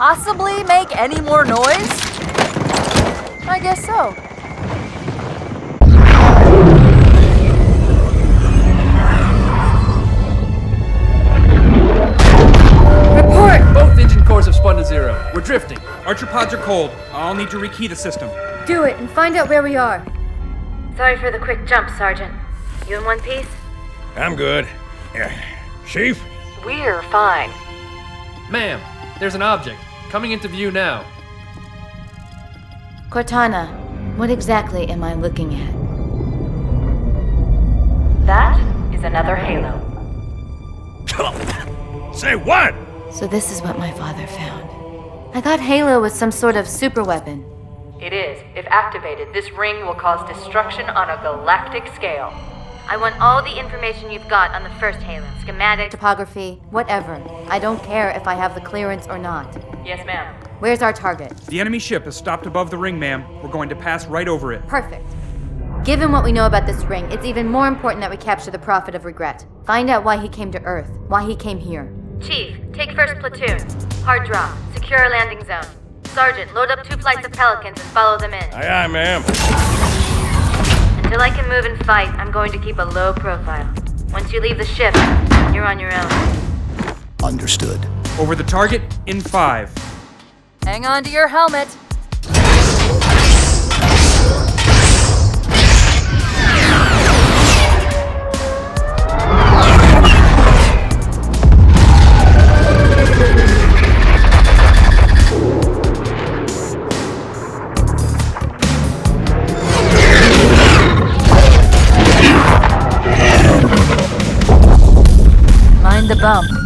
possibly make any more noise? I guess so. Report! Both engine cores have spun to zero. We're drifting. Archer pods are cold. I'll need to rekey the system. Do it and find out where we are. Sorry for the quick jump, Sergeant. You in one piece? I'm good. Chief? We're fine. Ma'am, there's an object. Coming into view now. Cortana, what exactly am I looking at? That is another Halo. Say what? So this is what my father found. I thought Halo was some sort of super weapon. It is. If activated, this ring will cause destruction on a galactic scale. I want all the information you've got on the first Halo. Schematic, Topography, whatever. I don't care if I have the clearance or not. Yes, ma'am. Where's our target? The enemy ship has stopped above the ring, ma'am. We're going to pass right over it. Perfect. Given what we know about this ring, it's even more important that we capture the Prophet of Regret. Find out why he came to Earth, why he came here. Chief, take first platoon. Hard drop. Secure a landing zone. Sergeant, load up 2 flights of Pelicans and follow them in. Aye, aye, ma'am. Until I can move and fight, I'm going to keep a low profile. Once you leave the ship, you're on your own. Understood. Over the target in 5. Hang on to your helmet. Mind the bump.